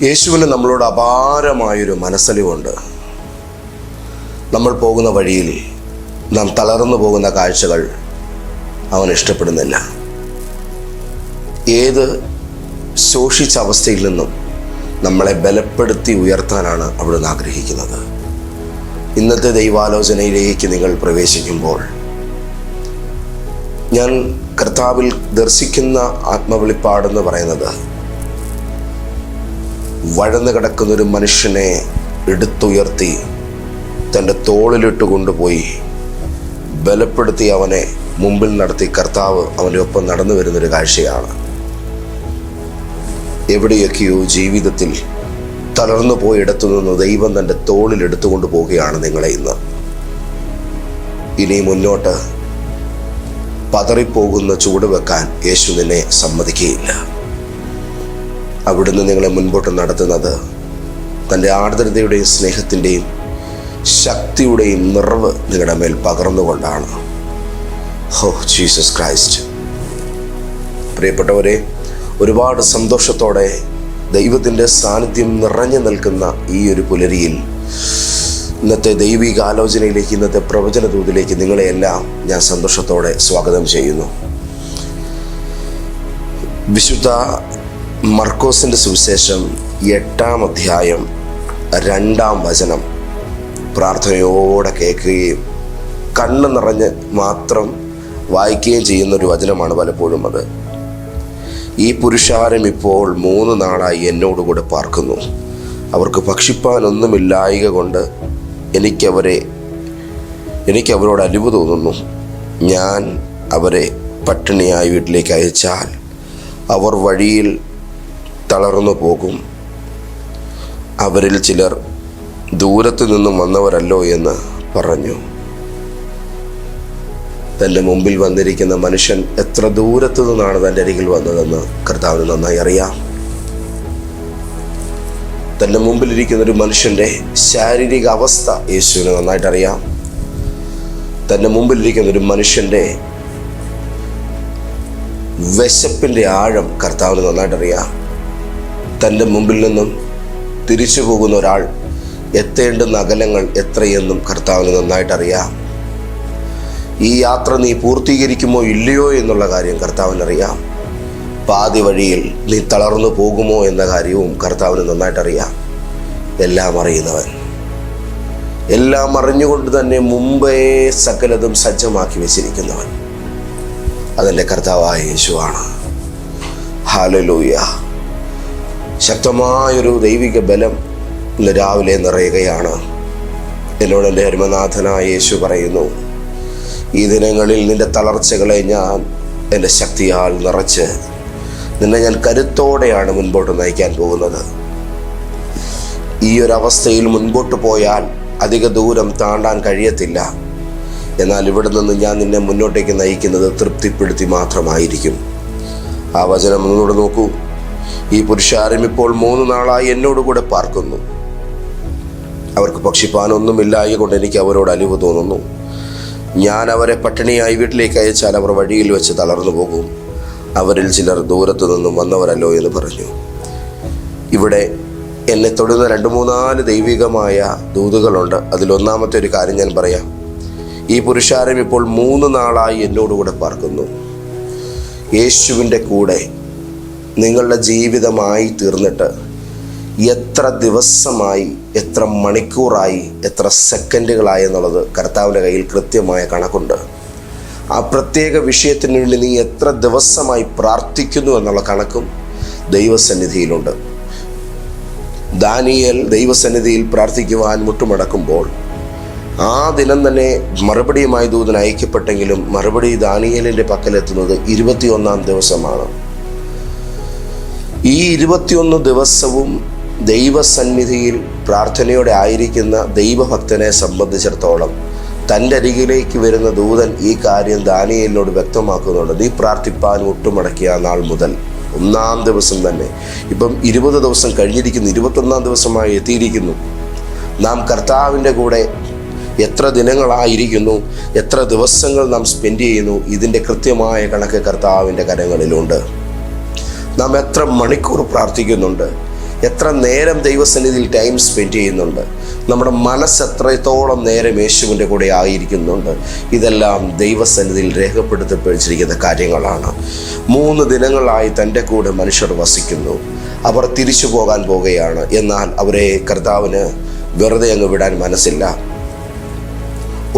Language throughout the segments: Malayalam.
യേശുവിന് നമ്മളോട് അപാരമായൊരു മനസ്സലിവുണ്ട്. നമ്മൾ പോകുന്ന വഴിയിൽ നാം തളർന്നു പോകുന്ന കാഴ്ചകൾ അവൻ ഇഷ്ടപ്പെടുന്നില്ല. ഏത് ശോഷിച്ച അവസ്ഥയിൽ നിന്നും നമ്മളെ ബലപ്പെടുത്തി ഉയർത്താനാണ് അവിടുന്ന് ആഗ്രഹിക്കുന്നത്. ഇന്നത്തെ ദൈവാലോചനയിലേക്ക് നിങ്ങൾ പ്രവേശിക്കുമ്പോൾ ഞാൻ കർത്താവിൽ ദർശിക്കുന്ന ആത്മവെളിപ്പാടെന്ന് പറയുന്നത്, വഴന്നു കിടക്കുന്നൊരു മനുഷ്യനെ എടുത്തുയർത്തി തൻ്റെ തോളിലിട്ട് കൊണ്ടുപോയി ബലപ്പെടുത്തി അവനെ മുമ്പിൽ നടത്തി കർത്താവ് അവൻ്റെ ഒപ്പം നടന്നു വരുന്നൊരു കാഴ്ചയാണ്. എവിടെയൊക്കെയോ ജീവിതത്തിൽ തളർന്നു പോയിടത്തു നിന്ന് ദൈവം തൻ്റെ തോളിൽ എടുത്തുകൊണ്ട് പോവുകയാണ് നിങ്ങളെ ഇന്ന്. ഇനി മുന്നോട്ട് പതറിപ്പോകുന്ന ചുവട് വെക്കാൻ യേശു നിന്നെ സമ്മതിക്കുകയില്ല. അവിടുന്ന് നിങ്ങളെ മുൻപോട്ട് നടത്തുന്നത് തൻ്റെ ആർദ്രതയുടെയും സ്നേഹത്തിൻ്റെയും ശക്തിയുടെയും നിറവ് നിങ്ങളുടെ മേൽ പകർന്നുകൊണ്ടാണ്. ഹോ ജീസസ് ക്രൈസ്റ്റ്. പ്രിയപ്പെട്ടവരെ, ഒരുപാട് സന്തോഷത്തോടെ ദൈവത്തിൻ്റെ സാന്നിധ്യം നിറഞ്ഞു നിൽക്കുന്ന ഈ ഒരു പുലരിയിൽ ഇന്നത്തെ ദൈവിക ആലോചനയിലേക്ക്, ഇന്നത്തെ പ്രവചന ദൂതിലേക്ക് നിങ്ങളെയെല്ലാം ഞാൻ സന്തോഷത്തോടെ സ്വാഗതം ചെയ്യുന്നു. വിശുദ്ധ മർക്കോസിൻ്റെ സുവിശേഷം 8-ാം അധ്യായം 2-ാം വചനം പ്രാർത്ഥനയോടെ കേൾക്കുകയും കണ്ണ് നിറഞ്ഞ് മാത്രം വായിക്കുകയും ചെയ്യുന്നൊരു വചനമാണ് പലപ്പോഴും അത്. ഈ പുരുഷാരം ഇപ്പോൾ 3 നാളായി എന്നോടുകൂടെ പാർക്കുന്നു. അവർക്ക് ഭക്ഷിപ്പാനൊന്നുമില്ലായ്ക കൊണ്ട് എനിക്കവരോട് അലിവ് തോന്നുന്നു. ഞാൻ അവരെ പട്ടിണിയായി വീട്ടിലേക്ക് അയച്ചാൽ അവർ വഴിയിൽ തളർന്നു പോകും. അവരിൽ ചിലർ ദൂരത്തു നിന്നും വന്നവരല്ലോ എന്ന് പറഞ്ഞു. തൻ്റെ മുമ്പിൽ വന്നിരിക്കുന്ന മനുഷ്യൻ എത്ര ദൂരത്തു നിന്നാണ് തൻ്റെ അരികിൽ വന്നതെന്ന് കർത്താവിന് നന്നായി അറിയാം. തൻ്റെ മുമ്പിലിരിക്കുന്നൊരു മനുഷ്യൻ്റെ ശാരീരിക അവസ്ഥ യേശുവിന് നന്നായിട്ടറിയാം. തൻ്റെ മുമ്പിലിരിക്കുന്നൊരു മനുഷ്യൻ്റെ വിശപ്പിൻ്റെ ആഴം കർത്താവിന് നന്നായിട്ടറിയാം. തൻ്റെ മുമ്പിൽ നിന്നും തിരിച്ചു പോകുന്ന ഒരാൾ എത്തേണ്ടുന്ന അകലങ്ങൾ എത്രയെന്നും കർത്താവിന് നന്നായിട്ടറിയാം. ഈ യാത്ര നീ പൂർത്തീകരിക്കുമോ ഇല്ലയോ എന്നുള്ള കാര്യം കർത്താവിനറിയാം. പാതി വഴിയിൽ നീ തളർന്നു പോകുമോ എന്ന കാര്യവും കർത്താവിന് നന്നായിട്ടറിയാം. എല്ലാം അറിയുന്നവൻ, എല്ലാം അറിഞ്ഞുകൊണ്ട് തന്നെ മുമ്പേ സകലതും സജ്ജമാക്കി വെച്ചിരിക്കുന്നവൻ അതെൻ്റെ കർത്താവായ യേശുവാണ്. ഹല്ലേലൂയ. ശക്തമായൊരു ദൈവിക ബലം ഇന്ന് രാവിലെ നിറയുകയാണ്. എന്നോട് എൻ്റെ ഹരിമനാഥനായ യേശു പറയുന്നു, ഈ ദിനങ്ങളിൽ നിൻ്റെ തളർച്ചകളെ ഞാൻ എൻ്റെ ശക്തിയാൽ നിറച്ച് നിന്നെ ഞാൻ കരുത്തോടെയാണ് മുൻപോട്ട് നയിക്കാൻ പോകുന്നത്. ഈ ഒരു അവസ്ഥയിൽ മുൻപോട്ട് പോയാൽ അധിക ദൂരം താണ്ടാൻ കഴിയത്തില്ല. എന്നാൽ ഇവിടെ നിന്ന് ഞാൻ നിന്നെ മുന്നോട്ടേക്ക് നയിക്കുന്നത് തൃപ്തിപ്പെടുത്തി മാത്രമായിരിക്കും. ആ വചനം ഒന്നുകൂടെ നോക്കൂ. ഈ പുരുഷാരം ഇപ്പോൾ 3 നാളായി എന്നോടുകൂടെ പാർക്കുന്നു. അവർക്ക് ഭക്ഷിപ്പാനൊന്നുമില്ലായ കൊണ്ട് എനിക്ക് അവരോട് അലിവ് തോന്നുന്നു. ഞാൻ അവരെ പട്ടിണിയായി വീട്ടിലേക്ക് അയച്ചാൽ അവർ വഴിയിൽ വെച്ച് തളർന്നു പോകും. അവരിൽ ചിലർ ദൂരത്തു നിന്നും വന്നവരല്ലോ എന്ന് പറഞ്ഞു. ഇവിടെ എന്നെ തൊടുന്ന 2-3 ദൈവികമായ ദൂതുകളുണ്ട്. അതിലൊന്നാമത്തെ ഒരു കാര്യം ഞാൻ പറയാം. ഈ പുരുഷാരം ഇപ്പോൾ 3 നാളായി എന്നോടുകൂടെ പാർക്കുന്നു. യേശുവിൻ്റെ കൂടെ നിങ്ങളുടെ ജീവിതമായി തീർന്നിട്ട് എത്ര ദിവസമായി, എത്ര മണിക്കൂറായി, എത്ര സെക്കൻഡുകളായി എന്നുള്ളത് കർത്താവിൻ്റെ കയ്യിൽ കൃത്യമായ കണക്കുണ്ട്. ആ പ്രത്യേക വിഷയത്തിന് വേണ്ടി നീ എത്ര ദിവസമായി പ്രാർത്ഥിക്കുന്നു എന്നുള്ള കണക്കും ദൈവസന്നിധിയിലുണ്ട്. ദാനിയേൽ ദൈവസന്നിധിയിൽ പ്രാർത്ഥിക്കുവാൻ മുട്ടുമടക്കുമ്പോൾ ആ ദിനം തന്നെ മറുപടിയുമായി ദൂതൻ അയക്കപ്പെട്ടെങ്കിലും മറുപടി ദാനിയേലിൻ്റെ പക്കലെത്തുന്നത് 21-ാം ദിവസമാണ്. ഈ 21 ദിവസവും ദൈവസന്നിധിയിൽ പ്രാർത്ഥനയോടെ ആയിരിക്കുന്ന ദൈവഭക്തനെ സംബന്ധിച്ചിടത്തോളം തൻ്റെ അരികിലേക്ക് വരുന്ന ദൂതൻ ഈ കാര്യം ദാനിയേലിനോട് വ്യക്തമാക്കുന്നുണ്ട്. നീ പ്രാർത്ഥിപ്പാൻ മുട്ടുമടക്കിയ നാൾ മുതൽ 1-ാം ദിവസം തന്നെ, ഇപ്പം 20 ദിവസം കഴിഞ്ഞിരിക്കുന്നു, 21-ാം ദിവസമായി എത്തിയിരിക്കുന്നു. നാം കർത്താവിൻ്റെ കൂടെ എത്ര ദിനങ്ങളായിരിക്കുന്നു, എത്ര ദിവസങ്ങൾ നാം സ്പെൻഡ് ചെയ്യുന്നു, ഇതിൻ്റെ കൃത്യമായ കണക്ക് കർത്താവിൻ്റെ കരങ്ങളിലുണ്ട്. നാം എത്ര മണിക്കൂർ പ്രാർത്ഥിക്കുന്നുണ്ട്, എത്ര നേരം ദൈവസന്നിധിയിൽ ടൈം സ്പെൻഡ് ചെയ്യുന്നുണ്ട്? നമ്മുടെ മനസ്സ് എത്രത്തോളം നേരം യേശുവിൻ്റെ കൂടെ ആയിരിക്കുന്നുണ്ട്? ഇതെല്ലാം ദൈവസന്നിധിയിൽ രേഖപ്പെടുത്തപ്പെട്ടിരിക്കുന്ന കാര്യങ്ങളാണ്. 3 ദിനങ്ങളായി തൻ്റെ കൂടെ മനുഷ്യർ വസിക്കുന്നു. അവർ തിരിച്ചു പോകാൻ പോകുകയാണ്. എന്നാൽ അവരെ കർത്താവിന് വെറുതെ അങ്ങ് വിടാൻ മനസ്സില്ല.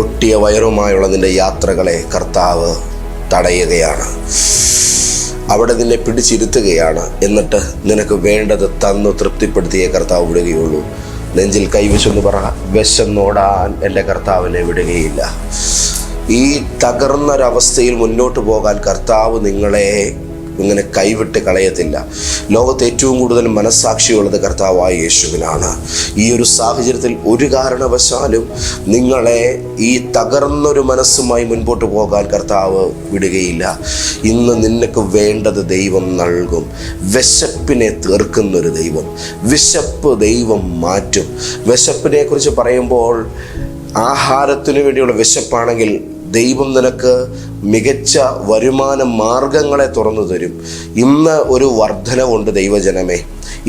ഒട്ടിയ വയറുമായുള്ള നിൻ്റെ യാത്രകളെ കർത്താവ് തടയുകയാണ്. അവിടെ നിന്നെ പിടിച്ചിരുത്തുകയാണ്. എന്നിട്ട് നിനക്ക് വേണ്ടത് തന്നു തൃപ്തിപ്പെടുത്തിയേ കർത്താവ് വിടുകയുള്ളൂ. നെഞ്ചിൽ കൈവശെന്ന് പറ, വിശന്നോടാൻ എൻ്റെ കർത്താവിനെ വിടുകയില്ല. ഈ തകർന്നൊരവസ്ഥയിൽ മുന്നോട്ട് പോകാൻ കർത്താവ് നിങ്ങളെ ഇങ്ങനെ കൈവിട്ട് കളയത്തില്ല. ലോകത്ത് ഏറ്റവും കൂടുതൽ മനസ്സാക്ഷിയുള്ളത് കർത്താവായ യേശുവിനാണ്. ഈ ഒരു സാഹചര്യത്തിൽ ഒരു കാരണവശാലും നിങ്ങളെ ഈ തകർന്നൊരു മനസ്സുമായി മുൻപോട്ട് പോകാൻ കർത്താവ് വിടുകയില്ല. ഇന്ന് നിനക്ക് വേണ്ടത് ദൈവം നൽകും. വിശപ്പിനെ തീർക്കുന്നൊരു ദൈവം, വിശപ്പ് ദൈവം മാറ്റും. വിശപ്പിനെ കുറിച്ച് പറയുമ്പോൾ ആഹാരത്തിനു വേണ്ടിയുള്ള വിശപ്പാണെങ്കിൽ ദൈവം നിനക്ക് മികച്ച വരുമാന മാർഗങ്ങളെ തുറന്നു തരും. ഇന്ന് ഒരു വർധനവുണ്ട് ദൈവജനമേ.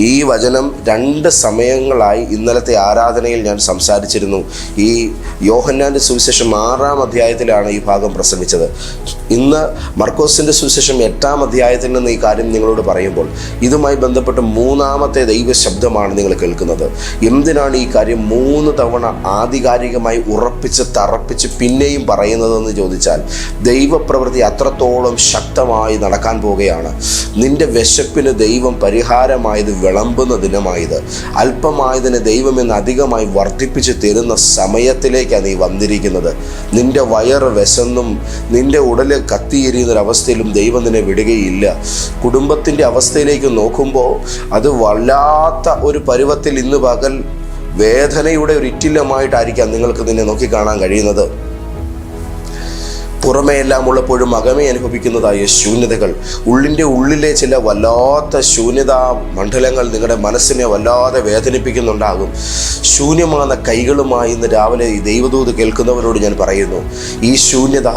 ഈ വചനം 2 സമയങ്ങളായി ഇന്നലത്തെ ആരാധനയിൽ ഞാൻ സംസാരിച്ചിരുന്നു. ഈ യോഹന്നാൻ്റെ സുവിശേഷം 6-ാം അധ്യായത്തിലാണ് ഈ ഭാഗം പ്രസംഗിച്ചത്. ഇന്ന് മർക്കോസിൻ്റെ സുവിശേഷം 8-ാം അധ്യായത്തിൽ നിന്ന് ഈ കാര്യം നിങ്ങളോട് പറയുമ്പോൾ ഇതുമായി ബന്ധപ്പെട്ട് 3-ാമത്തെ ദൈവശബ്ദമാണ് നിങ്ങൾ കേൾക്കുന്നത്. എന്തിനാണ് ഈ കാര്യം 3 തവണ ആധികാരികമായി ഉറപ്പിച്ച് തറപ്പിച്ച് പിന്നെയും പറയുന്നതെന്ന് ചോദിച്ചാൽ, ദൈവപ്രവൃത്തി അത്രത്തോളം ശക്തമായി നടക്കാൻ പോവുകയാണ്. നിന്റെ വിശപ്പിന് ദൈവം പരിഹാരമായത് വിളമ്പുന്ന ദിനമായത്, അല്പമായതിനെ ദൈവം എന്ന് അധികമായി വർദ്ധിപ്പിച്ച് തരുന്ന സമയത്തിലേക്കാണ് നീ വന്നിരിക്കുന്നത്. നിന്റെ വയറ് വിശന്നും നിന്റെ ഉടല് കത്തിയെരിയുന്നൊരവസ്ഥയിലും ദൈവം നിന്നെ വിടുകയില്ല. കുടുംബത്തിൻ്റെ അവസ്ഥയിലേക്ക് നോക്കുമ്പോൾ അത് വല്ലാത്ത ഒരു പരുവത്തിൽ ഇന്ന് പകൽ വേദനയുടെ ഒരു ഇറ്റില്ലമായിട്ടായിരിക്കാം നിങ്ങൾക്ക് നിന്നെ നോക്കിക്കാണാൻ കഴിയുന്നത്. പുറമേ എല്ലാം ഉള്ളപ്പോഴും അകമേ അനുഭവിക്കുന്നതായ ശൂന്യതകൾ, ഉള്ളിൻ്റെ ഉള്ളിലെ ചില വല്ലാത്ത ശൂന്യതാ മണ്ഡലങ്ങൾ നിങ്ങളുടെ മനസ്സിനെ വല്ലാതെ വേദനിപ്പിക്കുന്നുണ്ടാകും. ശൂന്യമാകുന്ന കൈകളുമായി ഇന്ന് രാവിലെ ഈ ദൈവദൂത് കേൾക്കുന്നവരോട് ഞാൻ പറയുന്നു, ഈ ശൂന്യത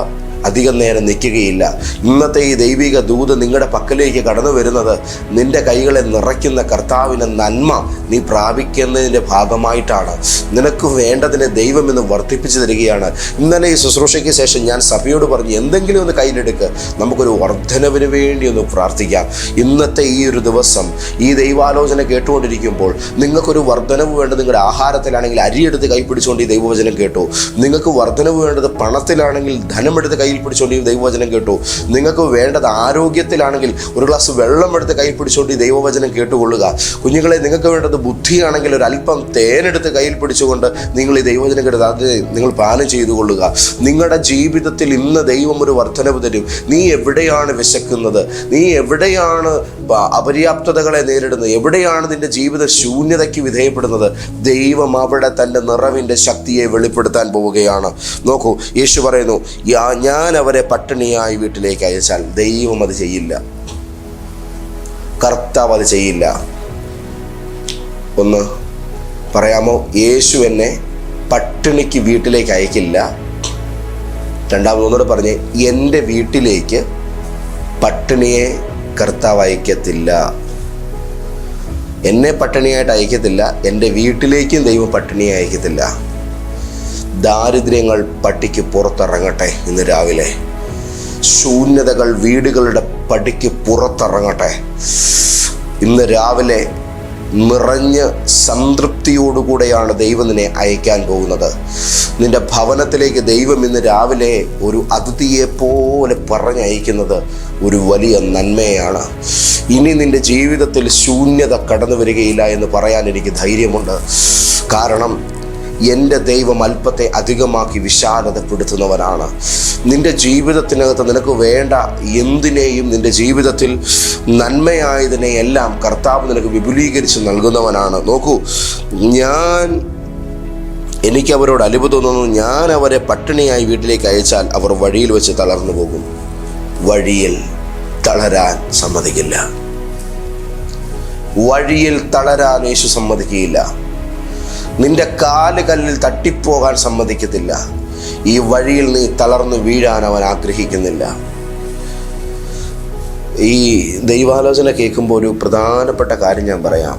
അധികം നേരം നിൽക്കുകയില്ല. ഇന്നത്തെ ഈ ദൈവിക ദൂത് നിങ്ങളുടെ പക്കലേക്ക് കടന്നു വരുന്നത് നിന്റെ കൈകളെ നിറയ്ക്കുന്ന കർത്താവിൻ്റെ നന്മ നീ പ്രാപിക്കുന്നതിൻ്റെ ഭാഗമായിട്ടാണ്. നിനക്ക് വേണ്ടതിനെ ദൈവം ഇന്ന് വർദ്ധിപ്പിച്ചു തരികയാണ്. ഇന്നലെ ഈ ശുശ്രൂഷയ്ക്ക് ശേഷം ഞാൻ സഭയോട് പറഞ്ഞു, എന്തെങ്കിലും ഒന്ന് കയ്യിലെടുക്ക്, നമുക്കൊരു വർധനവിന് വേണ്ടി ഒന്ന് പ്രാർത്ഥിക്കാം. ഇന്നത്തെ ഈ ഒരു ദിവസം ഈ ദൈവാലോചന കേട്ടുകൊണ്ടിരിക്കുമ്പോൾ നിങ്ങൾക്കൊരു വർധനവ് വേണ്ടത് നിങ്ങളുടെ ആഹാരത്തിലാണെങ്കിൽ അരിയെടുത്ത് കൈ പിടിച്ചുകൊണ്ട് ഈ ദൈവവചനം കേട്ടു. നിങ്ങൾക്ക് വർധനവ് വേണ്ടത് പണത്തിലാണെങ്കിൽ ധനമെടുത്ത് കയ്യിൽ പിടിച്ചുകൊണ്ട് ഈ ദൈവവചനം കേട്ടു. നിങ്ങൾക്ക് വേണ്ടത് ആരോഗ്യത്തിലാണെങ്കിൽ ഒരു ഗ്ലാസ് വെള്ളം എടുത്ത് കയ്യിൽ പിടിച്ചുകൊണ്ട് ഈ ദൈവവചനം കേട്ടുകൊള്ളുക. കുഞ്ഞുങ്ങളെ, നിങ്ങൾക്ക് വേണ്ടത് ബുദ്ധിയാണെങ്കിൽ ഒരല്പം തേനെടുത്ത് കയ്യിൽ പിടിച്ചുകൊണ്ട് നിങ്ങൾ ഈ ദൈവവചനം കേട്ടത് അത് നിങ്ങൾ പാനം ചെയ്തു കൊള്ളുക. നിങ്ങളുടെ ജീവിതത്തിൽ ഇന്ന് ദൈവം ഒരു വർധനവ് തരും. നീ എവിടെയാണ് വിശക്കുന്നത്? നീ എവിടെയാണ് അപര്യാപ്തതകളെ നേരിടുന്നത്? എവിടെയാണ് നിന്റെ ജീവിത ശൂന്യതയ്ക്ക് വിധേയപ്പെടുന്നത്? ദൈവം അവിടെ തൻ്റെ നിറവിൻ്റെ ശക്തിയെ വെളിപ്പെടുത്താൻ പോവുകയാണ്. നോക്കൂ, യേശു പറയുന്നു, ഞാൻ അവരെ പട്ടിണിയായി വീട്ടിലേക്ക് അയച്ചാൽ ദൈവം അത് ചെയ്യില്ല, കർത്താവ് അത് ചെയ്യില്ല. ഒന്ന് പറയാമോ? യേശു എന്നെ പട്ടിണിക്ക് വീട്ടിലേക്ക് അയക്കില്ല. രണ്ടാമതൊന്നുകൂടെ പറഞ്ഞേ, എൻ്റെ വീട്ടിലേക്ക് പട്ടിണിയെ കർത്താവ് അയക്കത്തില്ല. എന്നെ പട്ടിണിയായിട്ട് അയക്കത്തില്ല, എൻ്റെ വീട്ടിലേക്കും ദൈവം പട്ടിണിയെ അയക്കത്തില്ല. ദാരിദ്ര്യങ്ങൾ പടിക്ക് പുറത്തിറങ്ങട്ടെ. ഇന്ന് രാവിലെ ശൂന്യതകൾ വീടുകളുടെ പടിക്ക് പുറത്തിറങ്ങട്ടെ. ഇന്ന് രാവിലെ നിറഞ്ഞ് സംതൃപ്തിയോടുകൂടെയാണ് ദൈവം നിന്നെ അയക്കാൻ പോകുന്നത്. നിന്റെ ഭവനത്തിലേക്ക് ദൈവം ഇന്ന് രാവിലെ ഒരു അതിഥിയെ പോലെ പറഞ്ഞയക്കുന്നത് ഒരു വലിയ നന്മയാണ്. ഇനി നിന്റെ ജീവിതത്തിൽ ശൂന്യത കടന്നു വരികയില്ല എന്ന് പറയാൻ എനിക്ക് ധൈര്യമുണ്ട്. കാരണം എൻ്റെ ദൈവം അല്പത്തെ അധികമാക്കി വിശാലതപ്പെടുത്തുന്നവനാണ്. നിന്റെ ജീവിതത്തിനകത്ത് നിനക്ക് വേണ്ട എന്തിനേയും നിന്റെ ജീവിതത്തിൽ നന്മയായതിനെ എല്ലാം കർത്താവ് നിനക്ക് വിപുലീകരിച്ച് നൽകുന്നവനാണ്. നോക്കൂ, എനിക്ക് അവരോട് അലിവ് തോന്നുന്നു, ഞാൻ അവരെ പട്ടിണിയായി വീട്ടിലേക്ക് അയച്ചാൽ അവർ വഴിയിൽ വെച്ച് തളർന്നു പോകും. വഴിയിൽ തളരാൻ സമ്മതിക്കില്ല. വഴിയിൽ തളരാൻ യേശു സമ്മതിക്കുകയില്ല. നിന്റെ കാലുകല്ലിൽ തട്ടിപ്പോകാൻ സമ്മതിക്കത്തില്ല. ഈ വഴിയിൽ നീ തളർന്നു വീഴാൻ അവൻ ആഗ്രഹിക്കുന്നില്ല. ഈ ദൈവാലോചന കേൾക്കുമ്പോൾ ഒരു പ്രധാനപ്പെട്ട കാര്യം ഞാൻ പറയാം.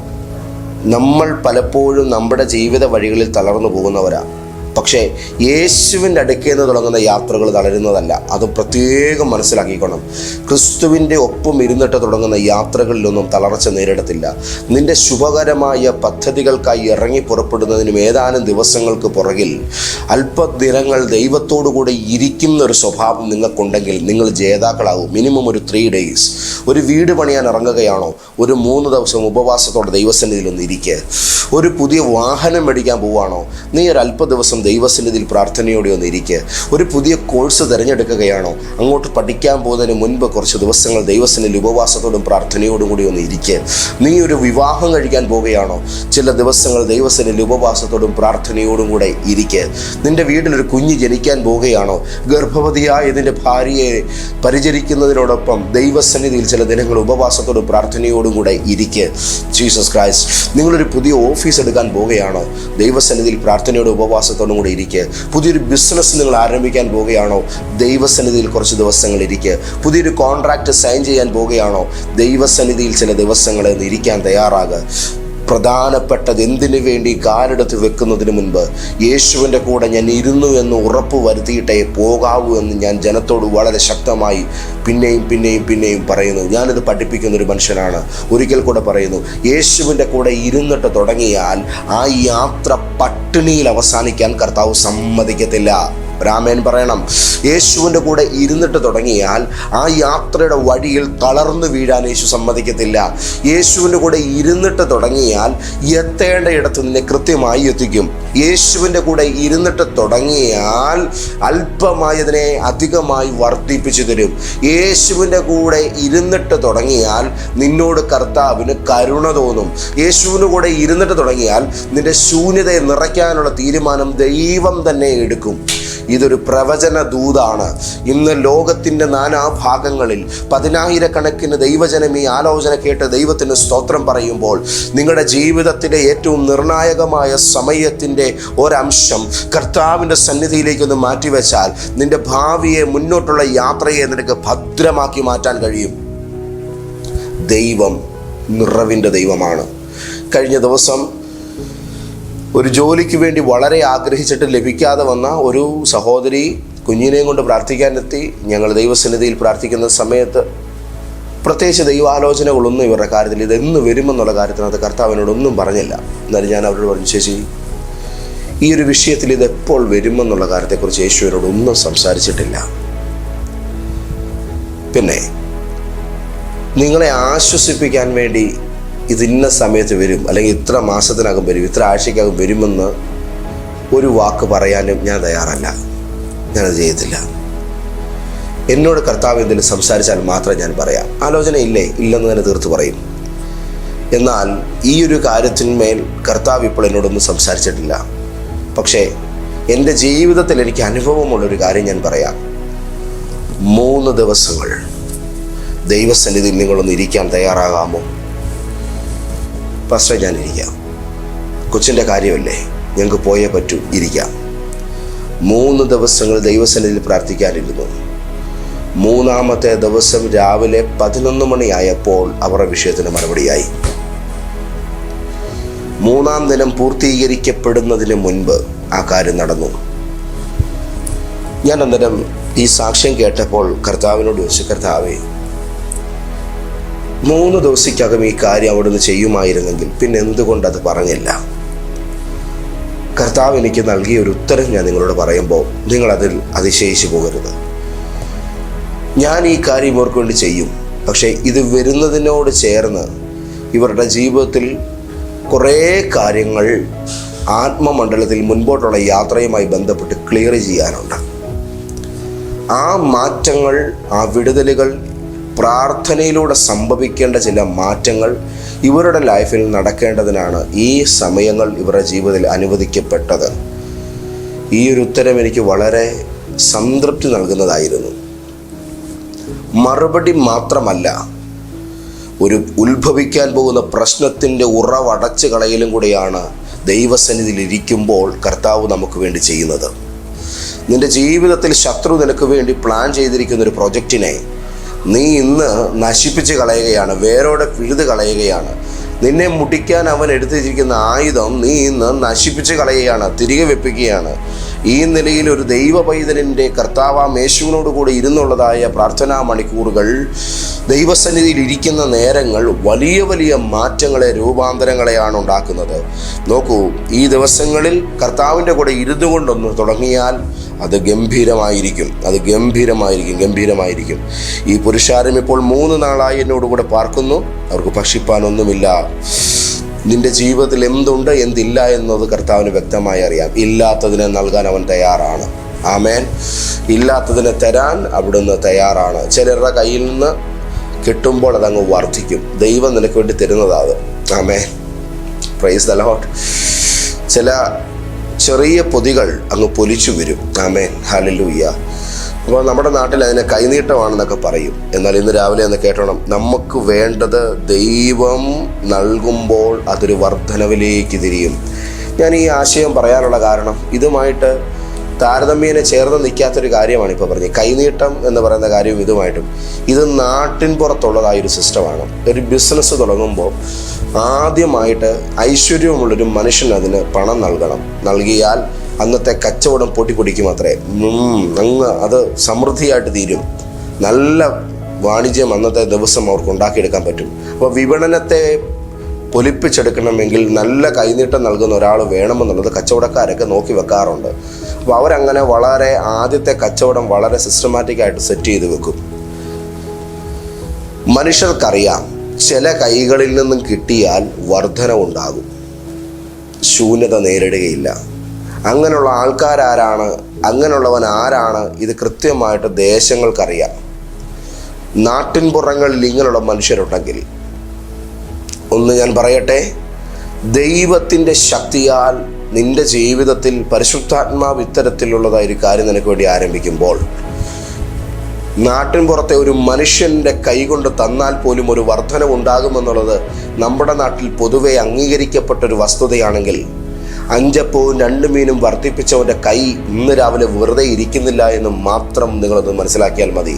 നമ്മൾ പലപ്പോഴും നമ്മുടെ ജീവിത വഴികളിൽ തളർന്നു പോകുന്നവരാണ്. പക്ഷേ യേശുവിൻ്റെ അടുക്കൽ നിന്ന് തുടങ്ങുന്ന യാത്രകൾ തളരുന്നതല്ല. അത് പ്രത്യേകം മനസ്സിലാക്കിക്കണം. ക്രിസ്തുവിൻ്റെ ഒപ്പം ഇരുന്നിട്ട് തുടങ്ങുന്ന യാത്രകളിലൊന്നും തളർച്ച നേരിടത്തില്ല. നിൻ്റെ ശുഭകരമായ പദ്ധതികൾക്കായി ഇറങ്ങി പുറപ്പെടുന്നതിനും ഏതാനും ദിവസങ്ങൾക്ക് പുറകിൽ അല്പദിനങ്ങൾ ദൈവത്തോടു കൂടെ ഇരിക്കുന്ന ഒരു സ്വഭാവം നിങ്ങൾക്കുണ്ടെങ്കിൽ നിങ്ങൾ ജേതാക്കളാകും. മിനിമം ഒരു 3 days. ഒരു വീട് പണിയാൻ ഇറങ്ങുകയാണോ, ഒരു 3 ദിവസം ഉപവാസത്തോടെ ദൈവസന്നിധിയിലൊന്ന് ഇരിക്കുക. ഒരു പുതിയ വാഹനം മേടിക്കാൻ പോവുകയാണോ, നീ ഒരു അല്പ ദിവസം ദൈവസന്നിധിയിൽ പ്രാർത്ഥനയോടെ ഒന്ന് ഇരിക്കുക. ഒരു പുതിയ കോഴ്സ് തിരഞ്ഞെടുക്കുകയാണോ, അങ്ങോട്ട് പഠിക്കാൻ പോകുന്നതിന് മുൻപ് കുറച്ച് ദിവസങ്ങൾ ദൈവസന്നിധിയിൽ ഉപവാസത്തോടും പ്രാർത്ഥനയോടും കൂടി ഒന്ന് ഇരിക്കുക. നീ ഒരു വിവാഹം കഴിക്കാൻ പോവുകയാണോ, ചില ദിവസങ്ങൾ ദൈവസന്നിധിയിൽ ഉപവാസത്തോടും പ്രാർത്ഥനയോടും കൂടെ ഇരിക്കുക. നിൻ്റെ വീട്ടിലൊരു കുഞ്ഞ് ജനിക്കാൻ പോവുകയാണോ, ഗർഭവതിയായ നിൻ്റെ ഭാര്യയെ പരിചരിക്കുന്നതിനോടൊപ്പം ദൈവസന്നിധിയിൽ ചില ദിനങ്ങൾ ഉപവാസത്തോടും പ്രാർത്ഥനയോടും കൂടെ ഇരിക്കുക. Jesus Christ. നിങ്ങളൊരു പുതിയ ഓഫീസ് എടുക്കാൻ പോവുകയാണോ, ദൈവസന്നിധിയിൽ പ്രാർത്ഥനയോടും ഉപവാസത്തോടും കൂടെ ഇരിക്കുക. പുതിയൊരു ബിസിനസ് നിങ്ങൾ ആരംഭിക്കാൻ പോവുകയാണോ, ദൈവസന്നിധിയിൽ കുറച്ച് ദിവസങ്ങൾ ഇരിക്കുക. പുതിയൊരു കോൺട്രാക്റ്റ് സൈൻ ചെയ്യാൻ പോവുകയാണോ, ദൈവസന്നിധിയിൽ ചില ദിവസങ്ങൾ ഇരിക്കാൻ തയ്യാറാകുക. പ്രധാനപ്പെട്ടത് എന്തിനു വേണ്ടി കാലെടുത്ത് വെക്കുന്നതിന് മുൻപ് യേശുവിൻ്റെ കൂടെ ഞാൻ ഇരുന്നു എന്ന് ഉറപ്പ് വരുത്തിയിട്ടേ പോകാവൂ എന്ന് ഞാൻ ജനത്തോട് വളരെ ശക്തമായി പിന്നെയും പറയുന്നു. ഞാനിത് പഠിപ്പിക്കുന്ന ഒരു മനുഷ്യനാണ്. ഒരിക്കൽ കൂടെ പറയുന്നു, യേശുവിൻ്റെ കൂടെ ഇരുന്നിട്ട് തുടങ്ങിയാൽ ആ യാത്ര പട്ടിണിയിൽ അവസാനിക്കാൻ കർത്താവ് സമ്മതിക്കത്തില്ല. രാമേൻ പറയണം. യേശുവിൻ്റെ കൂടെ ഇരുന്നിട്ട് തുടങ്ങിയാൽ ആ യാത്രയുടെ വഴിയിൽ തളർന്നു വീഴാൻ യേശു സമ്മതിക്കത്തില്ല. യേശുവിൻ്റെ കൂടെ ഇരുന്നിട്ട് തുടങ്ങിയാൽ എത്തേണ്ട ഇടത്ത് നിന്നെ കൃത്യമായി എത്തിക്കും. യേശുവിൻ്റെ കൂടെ ഇരുന്നിട്ട് തുടങ്ങിയാൽ അല്പമായതിനെ അധികമായി വർദ്ധിപ്പിച്ചു തരും. യേശുവിൻ്റെ കൂടെ ഇരുന്നിട്ട് തുടങ്ങിയാൽ നിന്നോട് കർത്താവിന് കരുണ തോന്നും. യേശുവിൻ്റെ കൂടെ ഇരുന്നിട്ട് തുടങ്ങിയാൽ നിന്റെ ശൂന്യതയെ നിറയ്ക്കാനുള്ള തീരുമാനം ദൈവം തന്നെ എടുക്കും. ഇതൊരു പ്രവചന ദൂതാണ്. ഇന്ന് ലോകത്തിൻ്റെ നാനാഭാഗങ്ങളിൽ 10,000-കണക്കിന് ദൈവജനം ഈ ആലോചന കേട്ട് ദൈവത്തിന് സ്തോത്രം പറയുമ്പോൾ നിങ്ങളുടെ ജീവിതത്തിൻ്റെ ഏറ്റവും നിർണായകമായ സമയത്തിൻ്റെ ഒരംശം കർത്താവിൻ്റെ സന്നിധിയിലേക്കൊന്ന് മാറ്റിവെച്ചാൽ നിൻ്റെ ഭാവിയെ, മുന്നോട്ടുള്ള യാത്രയെ നിനക്ക് ഭദ്രമാക്കി മാറ്റാൻ കഴിയും. ദൈവം നിറവിൻ്റെ ദൈവമാണ്. കഴിഞ്ഞ ദിവസം ഒരു ജോലിക്ക് വേണ്ടി വളരെ ആഗ്രഹിച്ചിട്ട് ലഭിക്കാതെ വന്ന ഒരു സഹോദരി കുഞ്ഞിനെയും കൊണ്ട് പ്രാർത്ഥിക്കാനെത്തി. ഞങ്ങൾ ദൈവസന്നിധിയിൽ പ്രാർത്ഥിക്കുന്ന സമയത്ത് പ്രത്യേകിച്ച് ദൈവാലോചനകളൊന്നും ഇവരുടെ കാര്യത്തിൽ ഇതെന്ന് വരുമെന്നുള്ള കാര്യത്തിനകത്ത് കർത്താവിനോടൊന്നും പറഞ്ഞില്ല. എന്നാലും ഞാൻ അവരോട് പറഞ്ഞു, ചേച്ചി ഈ ഒരു വിഷയത്തിൽ ഇതെപ്പോൾ വരുമെന്നുള്ള കാര്യത്തെക്കുറിച്ച് യേശുവിനോടൊന്നും സംസാരിച്ചിട്ടില്ല. പിന്നെ നിങ്ങളെ ആശ്വസിപ്പിക്കാൻ വേണ്ടി ഇതിന്ന സമയത്ത് വരും, അല്ലെങ്കിൽ ഇത്ര മാസത്തിനകം വരും, ഇത്ര ആഴ്ചക്കകം വരുമെന്ന് ഒരു വാക്ക് പറയാനും ഞാൻ തയ്യാറല്ല. ഞാനത് ചെയ്യത്തില്ല. എന്നോട് കർത്താവ് എന്തെങ്കിലും സംസാരിച്ചാൽ മാത്രം ഞാൻ പറയാം. ആലോചന ഇല്ലെന്ന് തന്നെ തീർത്ത് പറയും. എന്നാൽ ഈ ഒരു കാര്യത്തിന്മേൽ കർത്താവ് ഇപ്പോൾ എന്നോടൊന്നും സംസാരിച്ചിട്ടില്ല. പക്ഷേ എൻ്റെ ജീവിതത്തിൽ എനിക്ക് അനുഭവമുള്ളൊരു കാര്യം ഞാൻ പറയാം. 3 ദിവസങ്ങൾ ദൈവസന്നിധിയിൽ നിങ്ങളൊന്ന് ഇരിക്കാൻ തയ്യാറാകാമോ? പാസ്റ്റർ ഞാനിരിക്കാം, കൊച്ചിൻ്റെ കാര്യമല്ലേ, ഞങ്ങൾക്ക് പോയേ പറ്റൂ, ഇരിക്കാം. 3 ദിവസങ്ങൾ ദൈവസന്നിധിയിൽ പ്രാർത്ഥിക്കാനിരുന്നു. 3-ാമത്തെ ദിവസം രാവിലെ 11 മണിയായപ്പോൾ അവരുടെ വിഷയത്തിന് മറുപടിയായി. 3-ാം ദിനം പൂർത്തീകരിക്കപ്പെടുന്നതിന് മുൻപ് ആ കാര്യം നടന്നു. ഞാൻ അന്നേരം ഈ സാക്ഷ്യം കേട്ടപ്പോൾ കർത്താവിനോട് ചോദിച്ചു, കർത്താവേ 3 ദിവസത്തിനകം ഈ കാര്യം അവിടുന്ന് ചെയ്യുമായിരുന്നെങ്കിൽ പിന്നെ എന്തുകൊണ്ടത് പറഞ്ഞില്ല? കർത്താവ് എനിക്ക് നൽകിയ ഒരു ഉത്തരം ഞാൻ നിങ്ങളോട് പറയുമ്പോൾ നിങ്ങളതിൽ അതിശയിച്ചു പോകരുത്. ഞാൻ ഈ കാര്യം ഇവർക്ക് വേണ്ടി ചെയ്യും, പക്ഷേ ഇത് വരുന്നതിനോട് ചേർന്ന് ഇവരുടെ ജീവിതത്തിൽ കുറേ കാര്യങ്ങൾ ആത്മമണ്ഡലത്തിൽ മുൻപോട്ടുള്ള യാത്രയുമായി ബന്ധപ്പെട്ട് ക്ലിയർ ചെയ്യാനുണ്ട്. ആ മാറ്റങ്ങൾ, ആ വിടുതലുകൾ, പ്രാർത്ഥനയിലൂടെ സംഭവിക്കേണ്ട ചില മാറ്റങ്ങൾ ഇവരുടെ ലൈഫിൽ നടക്കേണ്ടതിനാണ് ഈ സമയങ്ങൾ ഇവരുടെ ജീവിതത്തിൽ അനുവദിക്കപ്പെട്ടത്. ഈ ഒരു ഉത്തരം എനിക്ക് വളരെ സംതൃപ്തി നൽകുന്നതായിരുന്നു. മറുപടി മാത്രമല്ല, ഒരു ഉത്ഭവിക്കാൻ പോകുന്ന പ്രശ്നത്തിൻ്റെ ഉറവടച്ച് കളയലും കൂടിയാണ് ദൈവസന്നിധിയിൽ ഇരിക്കുമ്പോൾ കർത്താവ് നമുക്ക് വേണ്ടി ചെയ്യുന്നത്. നിൻ്റെ ജീവിതത്തിൽ ശത്രു നിനക്ക് വേണ്ടി പ്ലാൻ ചെയ്തിരിക്കുന്ന ഒരു പ്രൊജക്റ്റിനെ നീ ഇന്ന് നശിപ്പിച്ച് കളയുകയാണ്, വേരോടെ പിഴുത് കളയുകയാണ്. നിന്നെ മുടിക്കാൻ അവൻ എടുത്തിരിക്കുന്ന ആയുധം നീ ഇന്ന് നശിപ്പിച്ച് കളയുകയാണ്, തിരികെ വെപ്പിക്കുകയാണ്. ഈ നിലയിൽ ഒരു ദൈവ പൈതലിൻ്റെ കർത്താവാം യേശുവിനോട് കൂടി ഇരുന്നുള്ളതായ പ്രാർത്ഥനാ മണിക്കൂറുകൾ, ദൈവസന്നിധിയിൽ ഇരിക്കുന്ന നേരങ്ങൾ വലിയ വലിയ മാറ്റങ്ങളെ, രൂപാന്തരങ്ങളെയാണ് ഉണ്ടാക്കുന്നത്. നോക്കൂ, ഈ ദിവസങ്ങളിൽ കർത്താവിൻ്റെ കൂടെ ഇരുന്നു കൊണ്ടൊന്ന് തുടങ്ങിയാൽ അത് ഗംഭീരമായിരിക്കും. ഈ പുരുഷാരം ഇപ്പോൾ 3 നാളായി എന്നോടുകൂടെ പാർക്കുന്നു. അവർക്ക് ഭക്ഷിപ്പാനൊന്നുമില്ല. നിന്റെ ജീവിതത്തിൽ എന്തുണ്ട് എന്തില്ല എന്നത് കർത്താവിന് വ്യക്തമായി അറിയാം. ഇല്ലാത്തതിനെ നൽകാൻ അവൻ തയ്യാറാണ്. ആമേൻ. ഇല്ലാത്തതിനെ തരാൻ അവിടുന്ന് തയ്യാറാണ്. ചിലരുടെ കയ്യിൽ നിന്ന് കിട്ടുമ്പോൾ അതങ്ങ് വർദ്ധിക്കും. ദൈവം നിനക്ക് വേണ്ടി തരുന്നതാണ്. ആമേൻ. Praise the lord. ചില ചെറിയ പൊതികൾ അങ്ങ് പൊലിച്ചു വരും. ആമേൻ. ഹല്ലേലൂയ. അപ്പോൾ നമ്മുടെ നാട്ടിൽ അതിനെ കൈനീട്ടമാണെന്നൊക്കെ പറയും. എന്നാൽ ഇന്ന് രാവിലെ ഒന്ന് കേട്ടോണം, നമുക്ക് വേണ്ടത് ദൈവം നൽകുമ്പോൾ അതൊരു വർധനവിലേക്ക് തിരിയും. ഞാൻ ഈ ആശയം പറയാനുള്ള കാരണം ഇതുമായിട്ട് താരതമ്യേന ചേർന്ന് നിൽക്കാത്തൊരു കാര്യമാണ് ഇപ്പോൾ പറഞ്ഞത്. കൈനീട്ടം എന്ന് പറയുന്ന കാര്യവും ഇതുമായിട്ടും ഇത് നാട്ടിൻ പുറത്തുള്ളതായൊരു സിസ്റ്റമാണ്. ഒരു ബിസിനസ് തുടങ്ങുമ്പോൾ ആദ്യമായിട്ട് ഐശ്വര്യമുള്ളൊരു മനുഷ്യൻ അതിന് പണം നൽകണം. നൽകിയാൽ അന്നത്തെ കച്ചവടം പൊട്ടിപ്പൊടിക്കും അത്രേ. അങ്ങ് അത് സമൃദ്ധിയായിട്ട് തീരും. നല്ല വാണിജ്യം അന്നത്തെ ദിവസം അവർക്ക് ഉണ്ടാക്കിയെടുക്കാൻ പറ്റും. അപ്പോൾ വിപണനത്തെ പൊലിപ്പിച്ചെടുക്കണമെങ്കിൽ നല്ല കൈനീട്ടം നൽകുന്ന ഒരാൾ വേണമെന്നുള്ളത് കച്ചവടക്കാരൊക്കെ നോക്കി വെക്കാറുണ്ട്. അപ്പോൾ അവരങ്ങനെ വളരെ ആദ്യത്തെ കച്ചവടം വളരെ സിസ്റ്റമാറ്റിക്കായിട്ട് സെറ്റ് ചെയ്ത് വെക്കും. മനുഷ്യർക്കറിയാം, ചില കൈകളിൽ നിന്നും കിട്ടിയാൽ വർധനവുണ്ടാകും, ശൂന്യത നേരിടുകയില്ല. അങ്ങനെയുള്ള ആൾക്കാരാരാണ്, അങ്ങനെയുള്ളവൻ ആരാണ്? ഇത് കൃത്യമായിട്ട് ദേശങ്ങൾക്കറിയാം. നാട്ടിൻപുറങ്ങളിൽ ഇങ്ങനെയുള്ള മനുഷ്യരുണ്ടെങ്കിൽ ഒന്ന് ഞാൻ പറയട്ടെ, ദൈവത്തിൻ്റെ ശക്തിയാൽ നിന്റെ ജീവിതത്തിൽ പരിശുദ്ധാത്മാവ് ഇത്തരത്തിലുള്ളതായ ഒരു കാര്യം നിനക്ക് വേണ്ടി ആരംഭിക്കുമ്പോൾ നാട്ടിൻപുറത്തെ ഒരു മനുഷ്യൻ്റെ കൈകൊണ്ട് തന്നാൽ പോലും ഒരു വർധനവുണ്ടാകുമെന്നുള്ളത് നമ്മുടെ നാട്ടിൽ പൊതുവെ അംഗീകരിക്കപ്പെട്ടൊരു വസ്തുതയാണെങ്കിൽ 5 അപ്പവും 2 മീനും വർദ്ധിപ്പിച്ചവൻ്റെ കൈ ഇന്ന് രാവിലെ വെറുതെ ഇരിക്കുന്നില്ല എന്ന് മാത്രം നിങ്ങളത് മനസ്സിലാക്കിയാൽ മതി.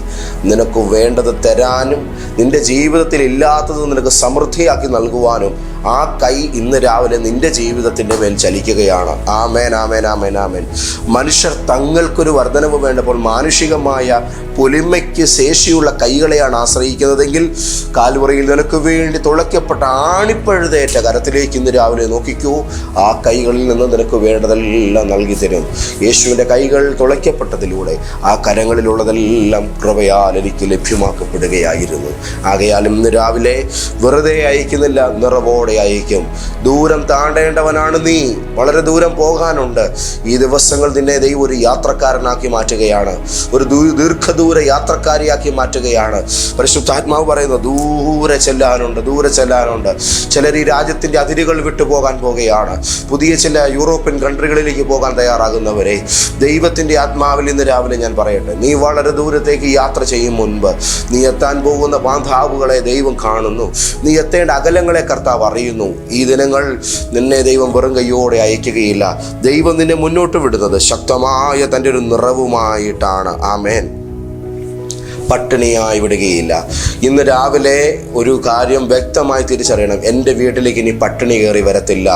നിനക്ക് വേണ്ടത് തരാനും നിന്റെ ജീവിതത്തിൽ ഇല്ലാത്തത് നിനക്ക് സമൃദ്ധിയാക്കി നൽകുവാനും ആ കൈ ഇന്ന് രാവിലെ നിന്റെ ജീവിതത്തിൻ്റെ മേൽ ചലിക്കുകയാണ്. ആമേൻ, ആമേൻ, ആമേൻ, ആമേൻ. മനുഷ്യർ തങ്ങൾക്കൊരു വർധനവ് വേണ്ടപ്പോൾ മാനുഷികമായ പൊലിമയ്ക്ക് ശേഷിയുള്ള കൈകളെയാണ് ആശ്രയിക്കുന്നതെങ്കിൽ കാൽവറിയിൽ നിനക്ക് വേണ്ടി തുളയ്ക്കപ്പെട്ട ആണിപ്പഴുതേറ്റ കരത്തിലേക്ക് ഇന്ന് രാവിലെ നോക്കിക്കൂ. ആ കൈകളിൽ നിന്ന് നിനക്ക് വേണ്ടതെല്ലാം നൽകി തരും. യേശുവിൻ്റെ കൈകൾ തുളയ്ക്കപ്പെട്ടതിലൂടെ ആ കരങ്ങളിലുള്ളതെല്ലാം കൃപയാൽ എനിക്ക് ലഭ്യമാക്കപ്പെടുകയായിരുന്നു. ആകയാൽ ഇന്ന് രാവിലെ വെറുതെ അയക്കുന്നില്ല, നിറവോടെ അയക്കും. ദൂരം താണ്ടേണ്ടവനാണ് നീ, വളരെ ദൂരം പോകാനുണ്ട്. ഈ ദിവസങ്ങൾ നിന്നെ ദൈവം ഒരു യാത്രക്കാരനാക്കി മാറ്റുകയാണ്, ഒരു ദീർഘദൂര യാത്രക്കാരിയാക്കി മാറ്റുകയാണ്. പരിശുദ്ധാത്മാവ് പറയുന്നു, ദൂരെ ചെല്ലാനുണ്ട്. ചിലർ ഈ രാജ്യത്തിൻ്റെ അതിരുകൾ വിട്ടു പോകാൻ പോകുകയാണ്. പുതിയ ചില യൂറോപ്യൻ കൺട്രികളിലേക്ക് പോകാൻ തയ്യാറാകുന്നവരെ ദൈവത്തിൻ്റെ ആത്മാവിൽ ഇന്ന് രാവിലെ ഞാൻ പറയട്ടെ, നീ വളരെ ദൂരത്തേക്ക് യാത്ര ചെയ്യും മുൻപ് നീ എത്താൻ പോകുന്ന ബാന്ധാവുകളെ ദൈവം കാണുന്നു. നീ എത്തേണ്ട അകലങ്ങളെ കർത്താവ് അറിയുന്നു. ഈ ദിനങ്ങൾ നിന്നെ ദൈവം വെറും കൈയോടെ അയക്കുകയില്ല. ദൈവം നിന്നെ മുന്നോട്ട് വിടുന്നത് ശക്തമായ തൻ്റെ ഒരു നിറവുമായിട്ടാണ്. ആമേൻ. പട്ടിണിയായി വിടുകയില്ല. ഇന്ന് രാവിലെ ഒരു കാര്യം വ്യക്തമായി തിരിച്ചറിയണം. എൻ്റെ വീട്ടിലേക്ക് ഇനി പട്ടിണി കയറി വരത്തില്ല.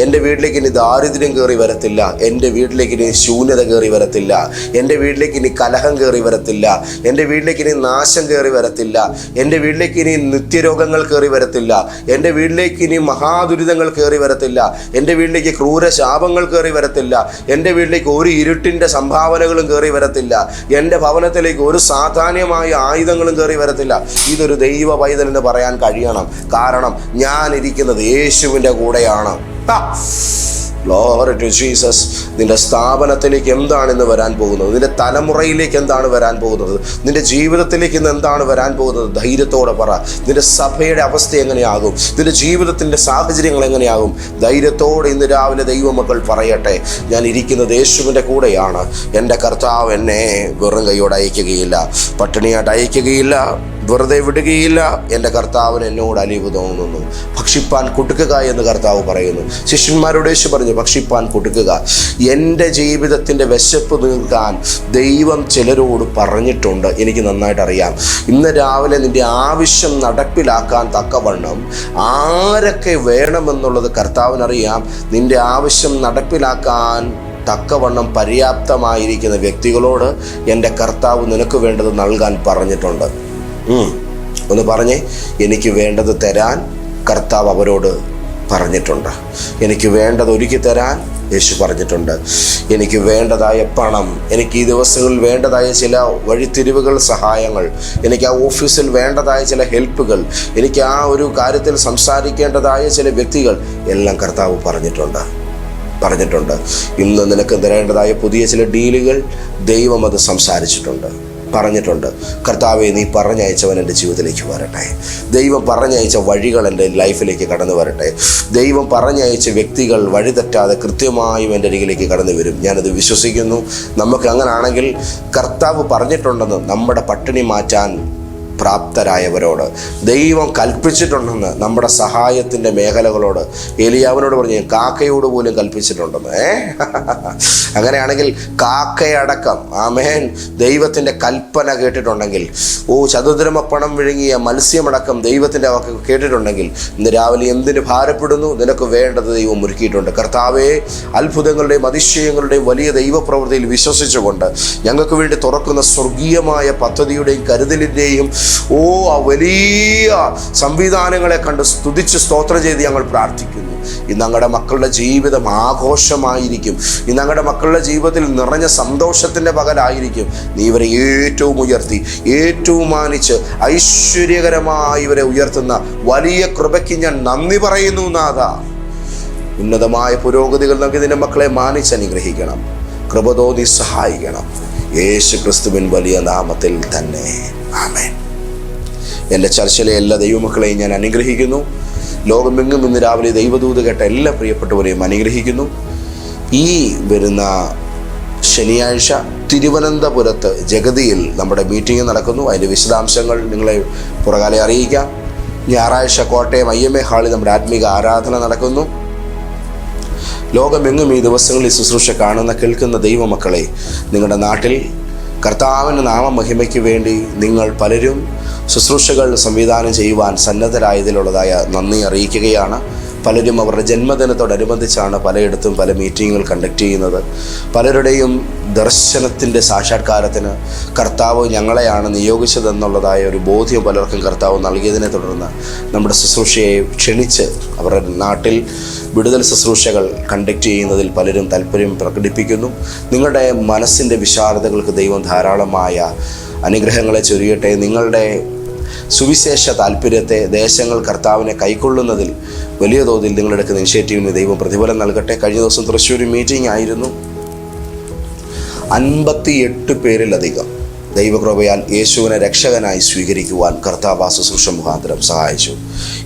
എൻ്റെ വീട്ടിലേക്ക് ഇനി ദാരിദ്ര്യം കയറി വരത്തില്ല. എൻ്റെ വീട്ടിലേക്ക് ഇനി ശൂന്യത കയറി വരത്തില്ല. എൻ്റെ വീട്ടിലേക്ക് ഇനി കലഹം കയറി വരത്തില്ല. എൻ്റെ വീട്ടിലേക്ക് ഇനി നാശം കയറി വരത്തില്ല. എൻ്റെ വീട്ടിലേക്ക് ഇനി നിത്യരോഗങ്ങൾ കയറി വരത്തില്ല. എൻ്റെ വീട്ടിലേക്ക് ഇനി മഹാദുരിതങ്ങൾ കയറി വരത്തില്ല. എൻ്റെ വീട്ടിലേക്ക് ക്രൂര ശാപങ്ങൾ കയറി വരത്തില്ല. എൻ്റെ വീട്ടിലേക്ക് ഒരു ഇരുട്ടിൻ്റെ സംഭാവനകളും കയറി വരത്തില്ല. എൻ്റെ ഭവനത്തിലേക്ക് ഒരു സാധാന്യമായ ആയുധങ്ങളും കയറി വരത്തില്ല. ഇതൊരു ദൈവ പൈതലിന് പറയാൻ കഴിയണം. കാരണം ഞാൻ ഇരിക്കുന്നത് യേശുവിൻ്റെ കൂടെയാണ്. Glory to Jesus. നിന്റെ സ്ഥാപനത്തിലേക്ക് എന്താണ് ഇന്ന് വരാൻ പോകുന്നത്? നിന്റെ തലമുറയിലേക്ക് എന്താണ് വരാൻ പോകുന്നത്? നിന്റെ ജീവിതത്തിലേക്ക് ഇന്ന് എന്താണ് വരാൻ പോകുന്നത്? ധൈര്യത്തോടെ പറ. നിന്റെ സഭയുടെ അവസ്ഥ എങ്ങനെയാകും? നിന്റെ ജീവിതത്തിൻ്റെ സാഹചര്യങ്ങൾ എങ്ങനെയാകും? ധൈര്യത്തോടെ ഇന്ന് രാവിലെ ദൈവമക്കൾ പറയട്ടെ, ഞാൻ ഇരിക്കുന്നത് യേശുവിൻ്റെ കൂടെയാണ്. എൻ്റെ കർത്താവ് എന്നെ വെറും കൈയോടെ അയക്കുകയില്ല, പട്ടിണിയായിട്ട് അയക്കുകയില്ല, വെറുതെ വിടുകയില്ല. എൻ്റെ കർത്താവിന് എന്നോട് അലിവ് തോന്നുന്നു. ഭക്ഷിപ്പാൻ കൊടുക്കുക എന്ന് കർത്താവ് പറയുന്നു. ശിഷ്യന്മാരോട് യേശു പറഞ്ഞു, ഭക്ഷിപ്പാൻ കൊടുക്കുക. എൻ്റെ ജീവിതത്തിൻ്റെ വിശപ്പ് തീർക്കാൻ ദൈവം ചിലരോട് പറഞ്ഞിട്ടുണ്ട്. എനിക്ക് നന്നായിട്ട് അറിയാം. ഇന്ന് രാവിലെ നിൻ്റെ ആവശ്യം നടപ്പിലാക്കാൻ തക്കവണ്ണം ആരൊക്കെ വേണമെന്നുള്ളത് കർത്താവിനറിയാം. നിൻ്റെ ആവശ്യം നടപ്പിലാക്കാൻ തക്കവണ്ണം പര്യാപ്തമായിരിക്കുന്ന വ്യക്തികളോട് എൻ്റെ കർത്താവ് നിനക്ക് വേണ്ടത് നൽകാൻ പറഞ്ഞിട്ടുണ്ട്. ഒന്ന് പറഞ്ഞേ, എനിക്ക് വേണ്ടത് തരാൻ കർത്താവ് അവരോട് പറഞ്ഞിട്ടുണ്ട്. എനിക്ക് വേണ്ടത് ഒരുക്കി തരാൻ യേശു പറഞ്ഞിട്ടുണ്ട്. എനിക്ക് വേണ്ടതായ പണം, എനിക്ക് ഈ ദിവസങ്ങളിൽ വേണ്ടതായ ചില വഴിത്തിരിവുകൾ, സഹായങ്ങൾ, എനിക്ക് ആ ഓഫീസിൽ വേണ്ടതായ ചില ഹെൽപ്പുകൾ, എനിക്ക് ആ ഒരു കാര്യത്തിൽ സംസാരിക്കേണ്ടതായ ചില വ്യക്തികൾ എല്ലാം കർത്താവ് പറഞ്ഞിട്ടുണ്ട്. ഇന്ന് നിനക്ക് തരേണ്ടതായ പുതിയ ചില ഡീലുകൾ ദൈവം അത് സംസാരിച്ചിട്ടുണ്ട്, പറഞ്ഞിട്ടുണ്ട്. കർത്താവെ, നീ പറഞ്ഞയച്ചവൻ എൻ്റെ ജീവിതത്തിലേക്ക് വരട്ടെ. ദൈവം പറഞ്ഞയച്ച വഴികൾ എൻ്റെ ലൈഫിലേക്ക് കടന്നു വരട്ടെ. ദൈവം പറഞ്ഞയച്ച വ്യക്തികൾ വഴിതെറ്റാതെ കൃത്യമായും എൻ്റെ അരികിലേക്ക് കടന്നു വരും. ഞാനത് വിശ്വസിക്കുന്നു. നമുക്ക് അങ്ങനാണെങ്കിൽ കർത്താവ് പറഞ്ഞിട്ടുണ്ടെന്ന് നമ്മുടെ പട്ടിണി മാറ്റാൻ പ്രാപ്തരായവരോട് ദൈവം കൽപ്പിച്ചിട്ടുണ്ടെന്ന് നമ്മുടെ സഹായത്തിൻ്റെ മേഖലകളോട് ഏലിയാവിനോട് പറഞ്ഞു, കാക്കയോട് പോലും കൽപ്പിച്ചിട്ടുണ്ടെന്ന്. അങ്ങനെയാണെങ്കിൽ കാക്കയടക്കം, ആമേൻ, ദൈവത്തിൻ്റെ കൽപ്പന കേട്ടിട്ടുണ്ടെങ്കിൽ, ചതുദ്രമപ്പണം വിഴുങ്ങിയ മത്സ്യമടക്കം ദൈവത്തിൻ്റെ വാക്ക് കേട്ടിട്ടുണ്ടെങ്കിൽ, ഇന്ന് രാവിലെ എന്തിന് ഭാരപ്പെടുന്നു? നിനക്ക് വേണ്ടത് ദൈവം ഒരുക്കിയിട്ടുണ്ട്. കർത്താവേ, അത്ഭുതങ്ങളുടെയും അതിശയങ്ങളുടെയും വലിയ ദൈവപ്രവൃത്തിയിൽ വിശ്വസിച്ചുകൊണ്ട് ഞങ്ങൾക്ക് വേണ്ടി തുറക്കുന്ന സ്വർഗീയമായ പദ്ധതിയുടെയും കരുതലിൻ്റെയും ആ വലിയ സംവിധാനങ്ങളെ കണ്ട് സ്തുതിച്ച് സ്തോത്രം ചെയ്ത് ഞങ്ങൾ പ്രാർത്ഥിക്കുന്നു. ഇന്ന് ഞങ്ങളുടെ മക്കളുടെ ജീവിതം ആഘോഷമായിരിക്കും. ഇന്ന് ഞങ്ങളുടെ മക്കളുടെ ജീവിതത്തിൽ നിറഞ്ഞ സന്തോഷത്തിൻ്റെ പകലായിരിക്കും. നീ ഇവരെ ഏറ്റവും ഉയർത്തി, ഏറ്റവും മാനിച്ച് ഐശ്വര്യകരമായി ഇവരെ ഉയർത്തുന്ന വലിയ കൃപയ്ക്ക് ഞാൻ നന്ദി പറയുന്നു. നാഥ, ഉന്നതമായ പുരോഗതികൾ നൽകി നിന്റെ മക്കളെ മാനിച്ച് അനുഗ്രഹിക്കണം. കൃപ തോന്നി സഹായിക്കണം. യേശു ക്രിസ്തുവിൻ വലിയ നാമത്തിൽ തന്നെ, ആമേൻ. എൻ്റെ ചർച്ചിലെ എല്ലാ ദൈവമക്കളെയും ഞാൻ അനുഗ്രഹിക്കുന്നു. ലോകമെങ്ങും ഇന്ന് രാവിലെ ദൈവദൂത് കേട്ട എല്ലാ പ്രിയപ്പെട്ടവരെയും അനുഗ്രഹിക്കുന്നു. ഈ വരുന്ന ശനിയാഴ്ച തിരുവനന്തപുരത്ത് ജഗതിയിൽ നമ്മുടെ മീറ്റിംഗ് നടക്കുന്നു. അതിൻ്റെ വിശദാംശങ്ങൾ നിങ്ങളെ പുറകാലെ അറിയിക്കാം. ഞായറാഴ്ച കോട്ടയം IMA ഹാളിൽ നമ്മുടെ ആത്മീക ആരാധന നടക്കുന്നു. ലോകമെങ്ങും ഈ ദിവസങ്ങളിൽ ശുശ്രൂഷ കാണുന്ന കേൾക്കുന്ന ദൈവമക്കളെ, നിങ്ങളുടെ നാട്ടിൽ കർത്താവിൻ്റെ നാമമഹിമയ്ക്ക് വേണ്ടി നിങ്ങൾ പലരും ശുശ്രൂഷകൾ സംവിധാനം ചെയ്യുവാൻ സന്നദ്ധരായതിലുള്ളതായ നന്ദി അറിയിക്കുകയാണ്. പലരും അവരുടെ ജന്മദിനത്തോടനുബന്ധിച്ചാണ് പലയിടത്തും പല മീറ്റിങ്ങുകൾ കണ്ടക്ട് ചെയ്യുന്നത്. പലരുടെയും ദർശനത്തിൻ്റെ സാക്ഷാത്കാരത്തിന് കർത്താവ് ഞങ്ങളെയാണ് നിയോഗിച്ചതെന്നുള്ളതായ ഒരു ബോധ്യം പലർക്കും കർത്താവ് നൽകിയതിനെ തുടർന്ന് നമ്മുടെ ശുശ്രൂഷയെ ക്ഷണിച്ച് അവരുടെ നാട്ടിൽ വിടുതൽ ശുശ്രൂഷകൾ കണ്ടക്ട് ചെയ്യുന്നതിൽ പലരും താല്പര്യം പ്രകടിപ്പിക്കുന്നു. നിങ്ങളുടെ മനസ്സിൻ്റെ വിശാലതകൾക്ക് ദൈവം ധാരാളമായ അനുഗ്രഹങ്ങളെ ചൊരിയട്ടെ. നിങ്ങളുടെ സുവിശേഷ താല്പര്യത്തെ, ദേശങ്ങൾ കർത്താവിനെ കൈക്കൊള്ളുന്നതിൽ വലിയ തോതിൽ നിങ്ങളെടുക്കുന്ന ഇനിഷ്യേറ്റീവിന് ദൈവം പ്രതിഫലം നൽകട്ടെ. കഴിഞ്ഞ ദിവസം തൃശ്ശൂർ മീറ്റിംഗ് ആയിരുന്നു. 58 പേരിലധികം ദൈവകൃപയാൽ യേശുവിനെ രക്ഷകനായി സ്വീകരിക്കുവാൻ കർത്താവ് ആ ശുശ്രൂഷ മുഖാന്തരം സഹായിച്ചു.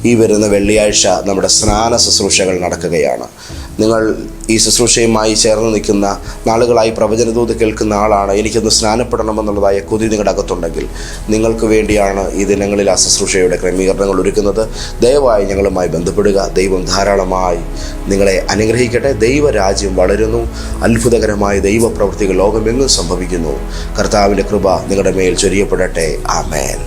ഈ വരുന്ന വെള്ളിയാഴ്ച നമ്മുടെ സ്നാന ശുശ്രൂഷകൾ നടക്കുകയാണ്. നിങ്ങൾ ഈ ശുശ്രൂഷയുമായി ചേർന്ന് നിൽക്കുന്ന നാളുകളായി പ്രവചനദൂത് കേൾക്കുന്ന ആളാണ്. എനിക്കൊന്ന് സ്നാനപ്പെടണമെന്നുള്ളതായ കൊതി നിങ്ങളുടെ അകത്തുണ്ടെങ്കിൽ നിങ്ങൾക്ക് വേണ്ടിയാണ് ഈ ദിനങ്ങളിൽ ആ ശുശ്രൂഷയുടെ ക്രമീകരണങ്ങൾ ഒരുക്കുന്നത്. ദയവായി ഞങ്ങളുമായി ബന്ധപ്പെടുക. ദൈവം ധാരാളമായി നിങ്ങളെ അനുഗ്രഹിക്കട്ടെ. ദൈവരാജ്യം വളരുന്നു. അത്ഭുതകരമായ ദൈവപ്രവൃത്തികൾ ലോകമെങ്ങും സംഭവിക്കുന്നു. കർത്താവിൻ്റെ കൃപ നിങ്ങളുടെ മേൽ ചൊരിയപ്പെടട്ടെ. ആമേൻ.